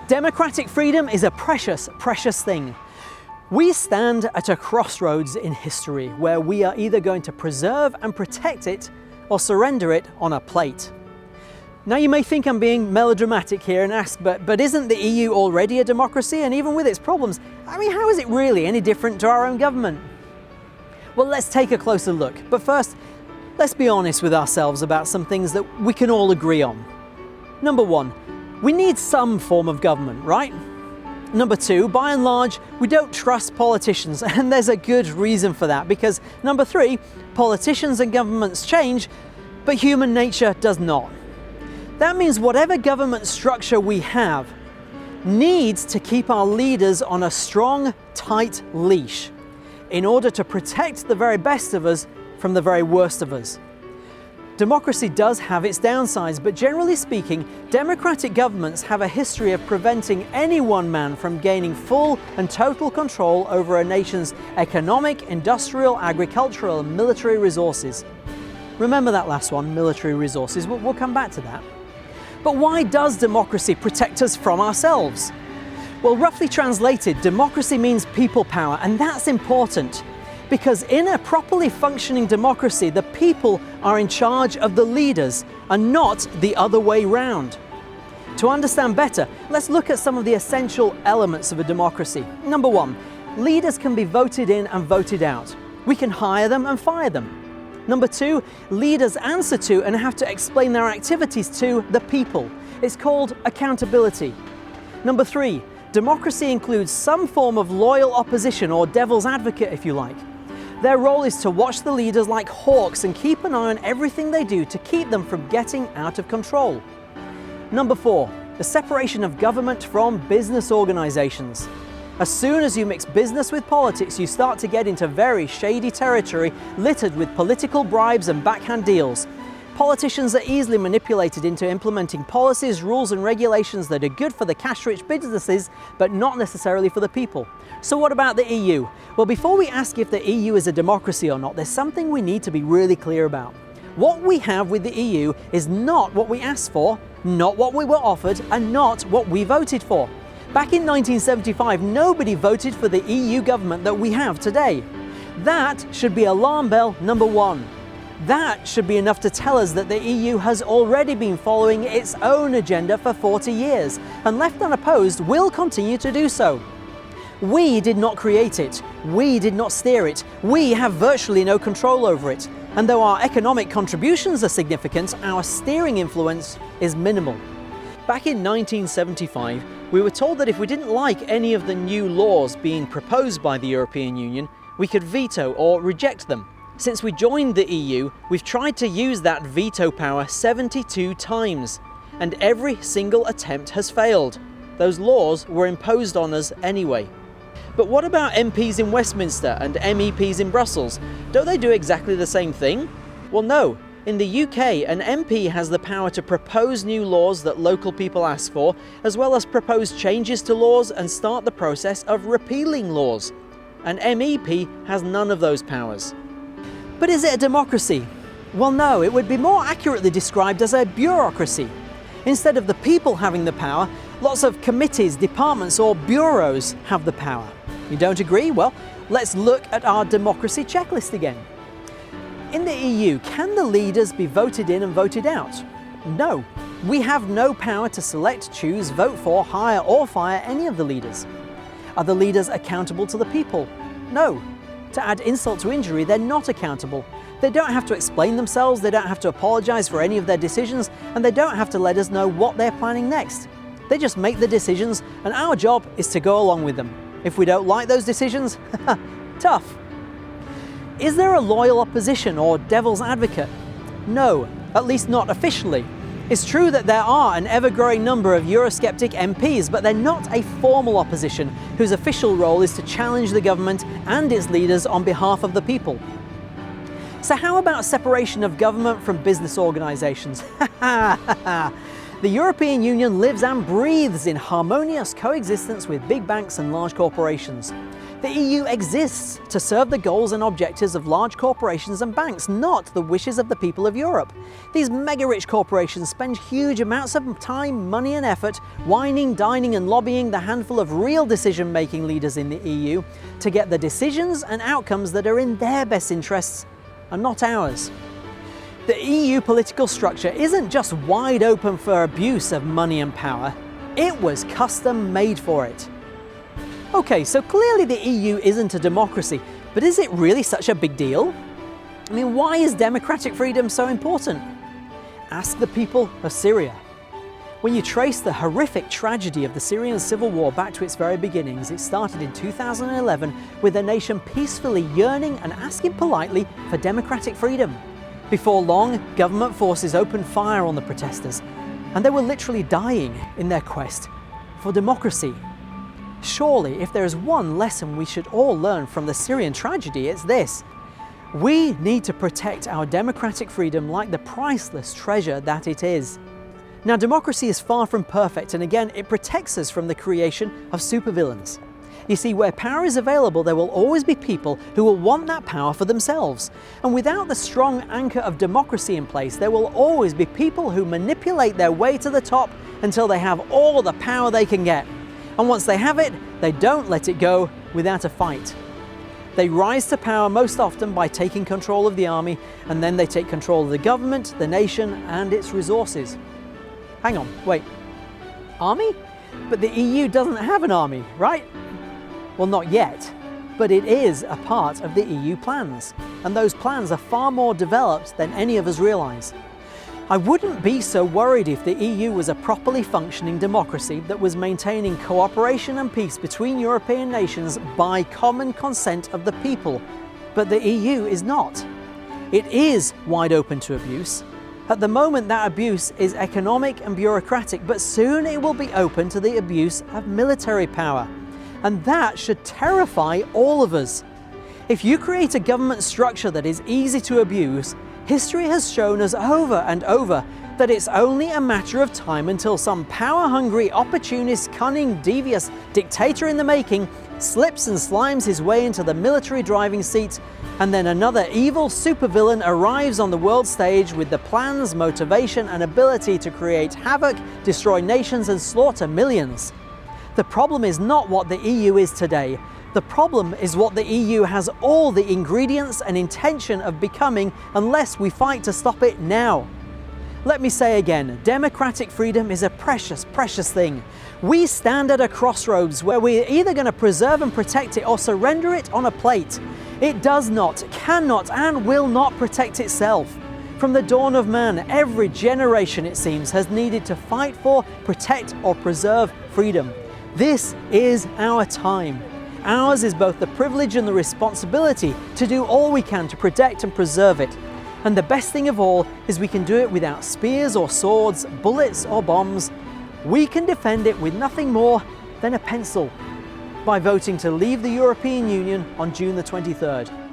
Democratic freedom is a precious, precious thing. We stand at a crossroads in history where we are either going to preserve and protect it or surrender it on a plate. Now you may think I'm being melodramatic here and ask, but isn't the EU already a democracy? And even with its problems, I mean, how is it really any different to our own government? Well, let's take a closer look. But first, let's be honest with ourselves about some things that we can all agree on. Number one, we need some form of government, right? Number two, by and large, we don't trust politicians, and there's a good reason for that, because number three, politicians and governments change, but human nature does not. That means whatever government structure we have needs to keep our leaders on a strong, tight leash in order to protect the very best of us from the very worst of us. Democracy does have its downsides, but generally speaking, democratic governments have a history of preventing any one man from gaining full and total control over a nation's economic, industrial, agricultural, and military resources. Remember that last one, military resources, we'll come back to that. But why does democracy protect us from ourselves? Well, roughly translated, democracy means people power, and that's important. Because in a properly functioning democracy, the people are in charge of the leaders and not the other way round. To understand better, let's look at some of the essential elements of a democracy. Number one, leaders can be voted in and voted out. We can hire them and fire them. Number two, leaders answer to and have to explain their activities to the people. It's called accountability. Number three, democracy includes some form of loyal opposition or devil's advocate, if you like. Their role is to watch the leaders like hawks and keep an eye on everything they do to keep them from getting out of control. Number four, the separation of government from business organizations. As soon as you mix business with politics, you start to get into very shady territory littered with political bribes and backhand deals. Politicians are easily manipulated into implementing policies, rules and regulations that are good for the cash-rich businesses, but not necessarily for the people. So what about the EU? Well, before we ask if the EU is a democracy or not, there's something we need to be really clear about. What we have with the EU is not what we asked for, not what we were offered, and not what we voted for. Back in 1975, nobody voted for the EU government that we have today. That should be alarm bell number one. That should be enough to tell us that the EU has already been following its own agenda for 40 years, and left unopposed will continue to do so. We did not create it. We did not steer it. We have virtually no control over it. And though our economic contributions are significant, our steering influence is minimal. Back in 1975, we were told that if we didn't like any of the new laws being proposed by the European Union, we could veto or reject them. Since we joined the EU, we've tried to use that veto power 72 times, and every single attempt has failed. Those laws were imposed on us anyway. But what about MPs in Westminster and MEPs in Brussels? Don't they do exactly the same thing? Well, no. In the UK, an MP has the power to propose new laws that local people ask for, as well as propose changes to laws and start the process of repealing laws. An MEP has none of those powers. But is it a democracy? Well, no, it would be more accurately described as a bureaucracy. Instead of the people having the power, lots of committees, departments or bureaus have the power. You don't agree? Well, let's look at our democracy checklist again. In the EU, can the leaders be voted in and voted out? No. We have no power to select, choose, vote for, hire or fire any of the leaders. Are the leaders accountable to the people? No. To add insult to injury, they're not accountable. They don't have to explain themselves, they don't have to apologise for any of their decisions, and they don't have to let us know what they're planning next. They just make the decisions, and our job is to go along with them. If we don't like those decisions, tough. Is there a loyal opposition or devil's advocate? No, at least not officially. It's true that there are an ever-growing number of Eurosceptic MPs, but they're not a formal opposition whose official role is to challenge the government and its leaders on behalf of the people. So how about separation of government from business organisations? The European Union lives and breathes in harmonious coexistence with big banks and large corporations. The EU exists to serve the goals and objectives of large corporations and banks, not the wishes of the people of Europe. These mega-rich corporations spend huge amounts of time, money and effort whining, dining and lobbying the handful of real decision-making leaders in the EU to get the decisions and outcomes that are in their best interests and not ours. The EU political structure isn't just wide open for abuse of money and power, it was custom made for it. Okay, so clearly the EU isn't a democracy, but is it really such a big deal? I mean, why is democratic freedom so important? Ask the people of Syria. When you trace the horrific tragedy of the Syrian civil war back to its very beginnings, it started in 2011 with the nation peacefully yearning and asking politely for democratic freedom. Before long, government forces opened fire on the protesters, and they were literally dying in their quest for democracy. Surely, if there is one lesson we should all learn from the Syrian tragedy, it's this. We need to protect our democratic freedom like the priceless treasure that it is. Now, democracy is far from perfect, and again, it protects us from the creation of supervillains. You see, where power is available, there will always be people who will want that power for themselves. And without the strong anchor of democracy in place, there will always be people who manipulate their way to the top until they have all the power they can get. And once they have it, they don't let it go without a fight. They rise to power most often by taking control of the army, and then they take control of the government, the nation, and its resources. Hang on, wait. Army? But the EU doesn't have an army, right? Well, not yet, but it is a part of the EU plans, and those plans are far more developed than any of us realise. I wouldn't be so worried if the EU was a properly functioning democracy that was maintaining cooperation and peace between European nations by common consent of the people, but the EU is not. It is wide open to abuse. At the moment, that abuse is economic and bureaucratic, but soon it will be open to the abuse of military power. And that should terrify all of us. If you create a government structure that is easy to abuse, history has shown us over and over that it's only a matter of time until some power-hungry, opportunist, cunning, devious dictator in the making slips and slimes his way into the military driving seat, and then another evil supervillain arrives on the world stage with the plans, motivation, and ability to create havoc, destroy nations, and slaughter millions. The problem is not what the EU is today. The problem is what the EU has all the ingredients and intention of becoming unless we fight to stop it now. Let me say again, democratic freedom is a precious, precious thing. We stand at a crossroads where we're either going to preserve and protect it or surrender it on a plate. It does not, cannot, and will not protect itself. From the dawn of man, every generation, it seems, has needed to fight for, protect, or preserve freedom. This is our time. Ours is both the privilege and the responsibility to do all we can to protect and preserve it. And the best thing of all is we can do it without spears or swords, bullets or bombs. We can defend it with nothing more than a pencil by voting to leave the European Union on June the 23rd.